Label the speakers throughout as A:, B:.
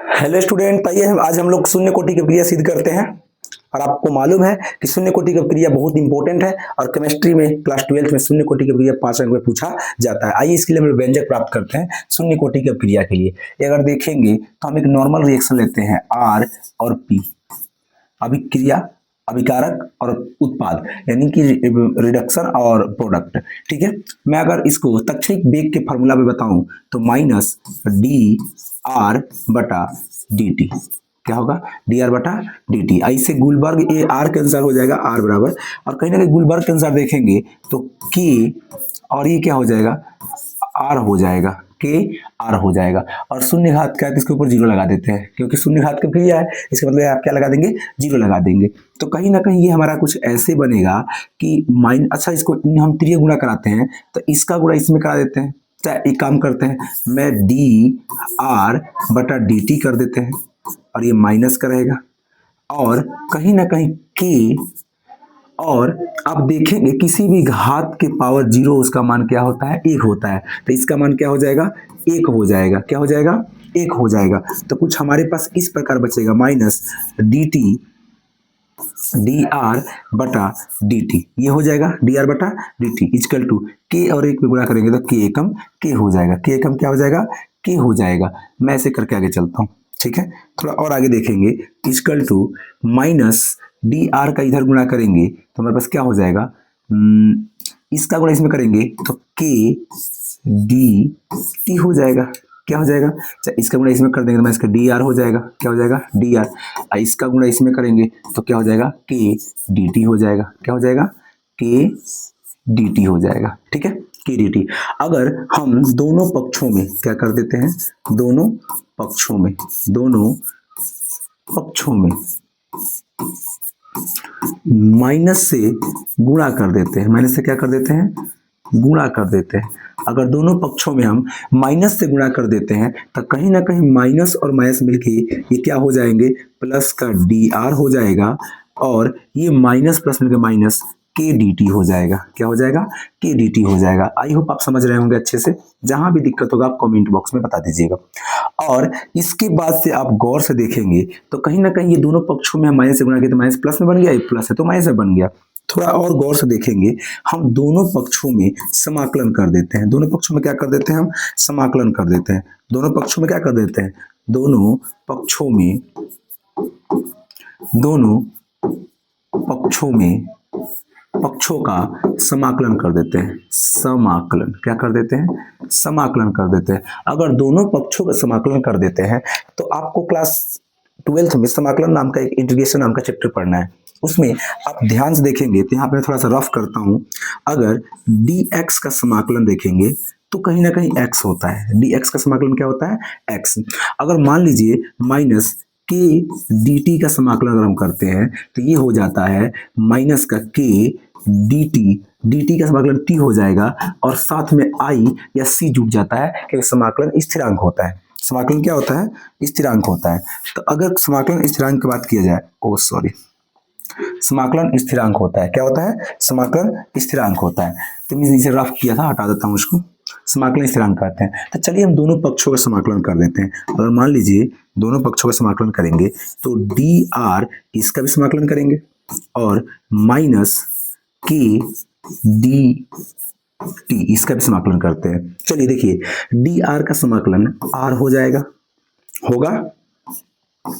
A: Hello student, आइए आज हम लोग शून्य कोटि की क्रिया सिद्ध करते हैं। और आपको मालूम है कि शून्य कोटि की क्रिया बहुत इंपॉर्टेंट है और केमिस्ट्री में क्लास 12 में शून्य कोटि की क्रिया 5 अंक में पूछा जाता है। आइए इसके लिए हम लोग व्यंजक प्राप्त करते हैं शून्य कोटि की क्रिया के लिए। ये अगर देखेंगे तो हम एक नॉर्मल रिएक्शन लेते हैं आर और पी, अभिक्रिया, अभिकारक और उत्पाद, यानी कि रिडक्शन और प्रोडक्ट। ठीक है, मैं अगर इसको तत्क्षणिक वेग के फॉर्मूला में बताऊं तो माइनस डी आर बटा डी टी, क्या होगा? डी आर बटा डी टी। ऐसे गुलबर्ग ए आर के अनुसार हो जाएगा आर बराबर, और कहीं ना कहीं गुलबर्ग के अनुसार देखेंगे तो के, और ये क्या हो जाएगा? आर हो जाएगा, के आर हो जाएगा। और शून्य घात का है तो इसके ऊपर जीरो लगा देते हैं, क्योंकि शून्य घात का क्रिया है, इसका मतलब आप क्या लगा देंगे? जीरो लगा देंगे। तो कहीं ना कहीं ये हमारा कुछ ऐसे बनेगा कि माइन, अच्छा इसको हम त्रिय गुणा कराते हैं तो इसका गुणा इसमें करा देते हैं। चाहे एक काम करते हैं, मैं डी आर बटा डी टी कर देते हैं और ये माइनस का रहेगा, और कहीं ना कहीं के, और आप देखेंगे किसी भी घात के पावर जीरो उसका मान क्या होता है? एक होता है। तो इसका मान क्या हो जाएगा? एक हो जाएगा। क्या हो जाएगा? एक हो जाएगा। तो कुछ हमारे पास इस प्रकार बचेगा, minus D T D R बटा डी टी, ये हो जाएगा डी आर बटा डी टी इजकल टू के, और एक में गुणा करेंगे तो के एकम के हो जाएगा। के एकम क्या हो जाएगा? के हो जाएगा। मैं ऐसे करके आगे चलता हूँ। ठीक है, थोड़ा और आगे देखेंगे, equal to minus D R का इधर गुणा करेंगे तो हमारे पास क्या हो जाएगा? इसका गुणा इसमें करेंगे तो के डी टी हो जाएगा। क्या हो जाएगा? इसका गुणा इसमें कर देंगे तो मैं इसका डी आर हो जाएगा। क्या हो जाएगा? D R. इसका गुणा इसमें करेंगे तो क्या हो जाएगा? के डी टी हो जाएगा। क्या हो जाएगा? के डी टी हो जाएगा। ठीक है, के डी टी। अगर हम दोनों पक्षों में क्या कर देते हैं? दोनों पक्षों में माइनस से गुणा कर देते हैं। माइनस से क्या कर देते हैं? गुणा कर देते हैं। अगर दोनों पक्षों में हम माइनस से गुणा कर देते हैं तो कहीं ना कहीं माइनस और माइनस मिलके ये क्या हो जाएंगे? प्लस का डी आर हो जाएगा, और ये माइनस प्लस मिलकर माइनस के डी टी हो जाएगा। क्या हो जाएगा? के डी टी हो जाएगा। आई होप आप समझ रहे होंगे अच्छे से। जहां भी दिक्कत होगा आप कमेंट बॉक्स में बता दीजिएगा। और इसके बाद से आप गौर से देखेंगे तो कहीं ना कहीं ये दोनों पक्षों में हम माइनस से गुणा किया तो माइनस प्लस में बन गया, एक प्लस है तो माइनस में बन गया। थोड़ा और गौर से देखेंगे, हम दोनों पक्षों में समाकलन कर देते हैं। दोनों पक्षों में क्या कर देते हैं? हम समाकलन कर देते हैं। दोनों पक्षों में क्या कर देते हैं? दोनों पक्षों में पक्षों का समाकलन कर देते हैं। समाकलन क्या कर देते हैं? समाकलन कर देते हैं। अगर दोनों पक्षों का समाकलन कर देते हैं तो आपको क्लास 12 में समाकलन नाम का, एक इंटीग्रेशन नाम का चैप्टर पढ़ना है। उसमें आप ध्यान से देखेंगे तो यहाँ पे थोड़ा सा रफ करता हूं। अगर dx का समाकलन देखेंगे तो कहीं ना कहीं x होता है। dx का समाकलन क्या होता है? x। अगर मान लीजिए माइनस के dt का समाकलन अगर हम करते हैं तो ये हो जाता है माइनस का के dt का समाकलन t हो जाएगा, और साथ में i या c जुड़ जाता है, क्योंकि समाकलन स्थिरांक होता है। समाकलन क्या होता है? स्थिरांक होता है। तो अगर समाकलन स्थिरांक की बात किया जाए, समाकलन स्थिरांक होता है। क्या होता है? समाकलन स्थिरांक होता है। तो मैं इसे रफ किया था, हटा देता हूं उसको। समाकलन स्थिरांक कहते हैं। तो चलिए हम दोनों पक्षों का समाकलन कर देते हैं। अगर मान लीजिए दोनों पक्षों का समाकलन करेंगे तो डी आर इसका भी समाकलन करेंगे, और माइनस के डी टी इसका भी समाकलन करते हैं। चलिए देखिए, डी आर का समाकलन आर हो जाएगा, होगा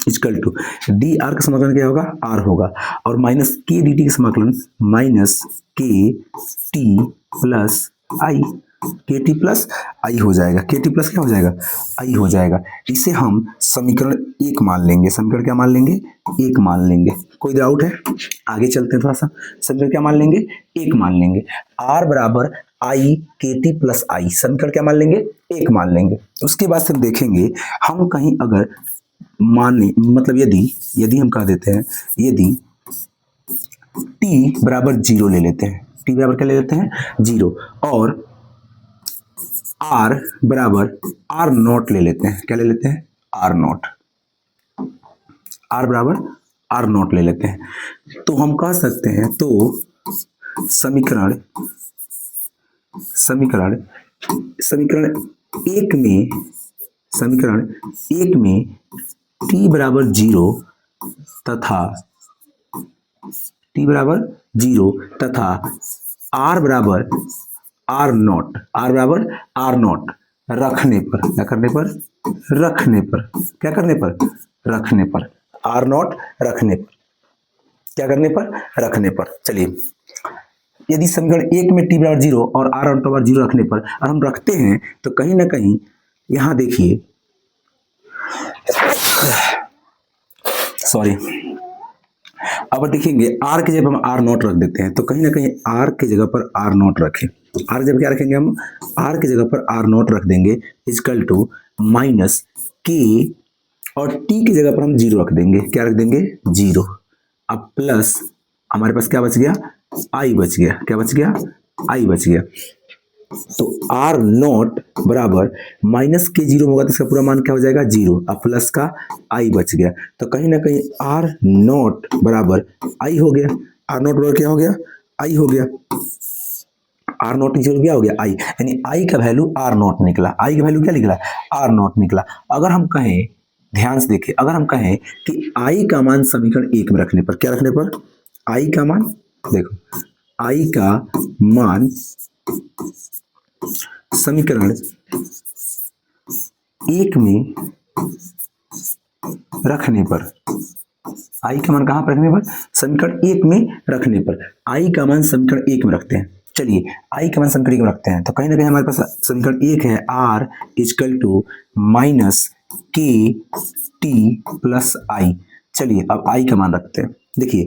A: इक्वल टू डी आर का समाकलन क्या होगा? आर होगा, और माइनस के डी टी का समाकलन माइनस के टी प्लस आई, के टी प्लस आई हो जाएगा। के टी प्लस क्या हो जाएगा? आई हो जाएगा। इसे हम समीकरण एक मान लेंगे। समीकरण क्या मान लेंगे? एक मान लेंगे। कोई डाउट है? आगे चलते हैं थोड़ा सा। समीकरण क्या मान लेंगे? एक मान लेंगे। आर बराबर आई के टी प्लस आई, समीकरण क्या मान लेंगे? एक मान लेंगे। उसके बाद से हम देखेंगे, हम कहीं अगर माने, मतलब यदि हम कह देते हैं, यदि t बराबर जीरो ले लेते हैं, t बराबर क्या ले लेते हैं? जीरो, और r बराबर आर नॉट ले लेते हैं। क्या ले लेते हैं? R naught. r बराबर आर नॉट ले लेते हैं, तो हम कह सकते हैं, तो समीकरण एक में समीकरण एक में t बराबर 0 तथा t बराबर 0 तथा r बराबर r0 रखने पर क्या करने पर रखने पर क्या करने पर रखने पर r0 रखने पर क्या करने पर रखने पर। चलिए, यदि समीकरण एक में t बराबर 0 और r बराबर 0 रखने पर और हम रखते हैं तो कहीं ना कहीं यहां देखिए, सॉरी, अब देखेंगे r की जगह हम r0 रख देते हैं तो कहीं ना कहीं r की जगह पर r0 रखें। r जब क्या रखेंगे हम r की जगह पर r0 रख देंगे इक्वल टू माइनस k और t की जगह पर हम 0 रख देंगे। क्या रख देंगे 0। अब प्लस हमारे पास क्या बच गया i बच गया। क्या बच गया i बच गया। तो r0 बराबर माइनस के 0 होगा तो इसका पूरा मान क्या हो जाएगा 0। अब प्लस का i बच गया तो कहीं ना कहीं r0 बराबर i हो गया। r0 बराबर क्या हो गया i हो गया। r0 नीचे क्या हो गया i, यानी i का वैल्यू r0 निकला। i का वैल्यू क्या निकला r0 निकला। अगर हम कहें, ध्यान से देखिए, अगर हम कहें कि i का मान समीकरण एक में रखने पर, क्या रखने पर i का मान, देखो i का मान समीकरण एक में रखने पर, i का मान कहां पर रखने पर समीकरण एक में रखने पर, i का मान समीकरण एक में रखते हैं। चलिए i का मान समीकरण एक में रखते हैं तो कहीं ना कहीं हमारे पास समीकरण एक है r इक्वल टू माइनस के टी प्लस आई। चलिए अब i का मान रखते हैं। देखिए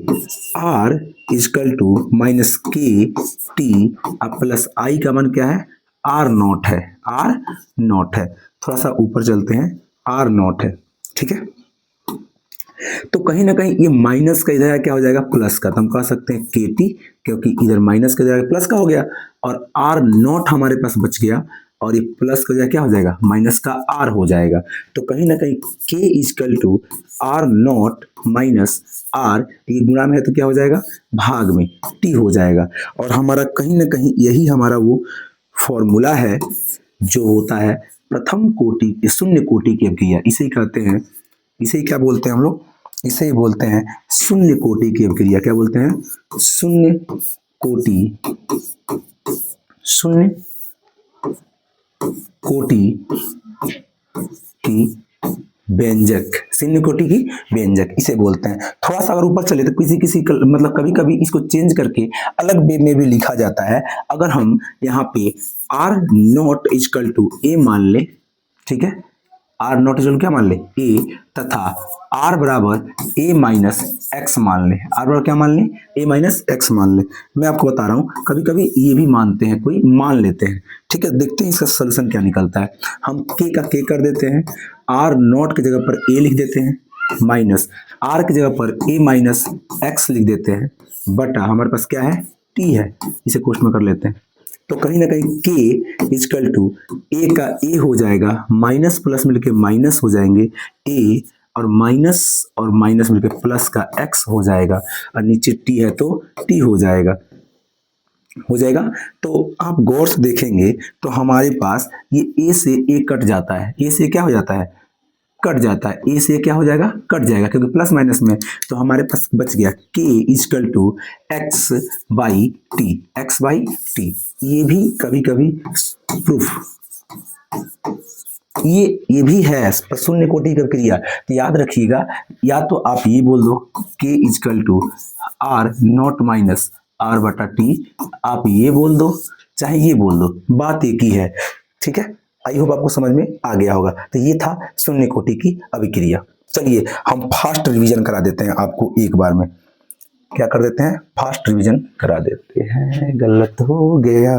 A: r इक्वल टू माइनस के टी अब प्लस i का मान क्या है r0 है। r0 है, थोड़ा सा ऊपर चलते हैं, r0 है, ठीक है। तो कहीं ना कहीं ये माइनस का इधर क्या हो जाएगा प्लस का, तो हम कह सकते हैं के टी, क्योंकि इधर माइनस का इधर प्लस का हो गया और r0 हमारे पास बच गया और ये प्लस का जगह क्या हो जाएगा माइनस का r हो जाएगा। तो कहीं ना कहीं k equal to r0 minus r, ये गुणा में है तो क्या हो जाएगा भाग में t हो जाएगा। और हमारा कहीं ना कहीं यही हमारा वो फॉर्मूला है जो होता है प्रथम कोटि शून्य कोटि की अभिक्रिया। इसे ही कहते हैं, इसे ही क्या बोलते हैं हम लोग, इसे ही बोलते हैं शून्य कोटि की अभिक्रिया। क्या बोलते हैं शून्य कोटि, शून्य कोटि की व्यंजक, शून्य कोटि की व्यंजक इसे बोलते हैं। थोड़ा सा अगर ऊपर चले तो किसी मतलब कभी कभी इसको चेंज करके अलग वे में भी लिखा जाता है। अगर हम यहाँ पे r0 इक्वल टू a मान ले, ठीक है, r0 इक्वल क्या मान ले a, तथा r बराबर a माइनस एक्स मान ले। r बराबर क्या मान ले a माइनस एक्स मान ले। मैं आपको बता रहा हूँ कभी कभी ये भी मानते हैं, कोई मान लेते हैं, ठीक है। देखते हैं इसका सोल्यूशन क्या निकलता है। हम k का k कर देते हैं, r0 की जगह पर a लिख देते हैं, माइनस r की जगह पर a माइनस एक्स लिख देते हैं, बटा हमारे पास क्या है t है, इसे कोष्ठ में कर लेते हैं। तो कहीं ना कहीं k इक्वल टू a का a हो जाएगा, माइनस प्लस मिलके माइनस हो जाएंगे a, और माइनस मिलके प्लस का x हो जाएगा, और नीचे t है तो t हो जाएगा, हो जाएगा। तो आप गौर से देखेंगे तो हमारे पास ये a से a कट जाता है, a से क्या हो जाता है कट जाता है, a से क्या हो जाएगा कट जाएगा क्योंकि प्लस माइनस में। तो हमारे पास बच गया k equal to X by T. ये भी कभी कभी प्रूफ, ये भी है शून्य कोटि की क्रिया। तो याद रखिएगा, या तो आप ये बोल दो k equal to r0 minus r बटा टी, आप ये बोल दो चाहे ये बोल दो, बात एक ही है, ठीक है। आई होप आपको समझ में आ गया होगा। तो ये था शून्य कोटि की अभिक्रिया। चलिए हम फास्ट रिवीजन करा देते हैं आपको एक बार में। क्या कर देते हैं फास्ट रिवीजन करा देते हैं, गलत हो गया।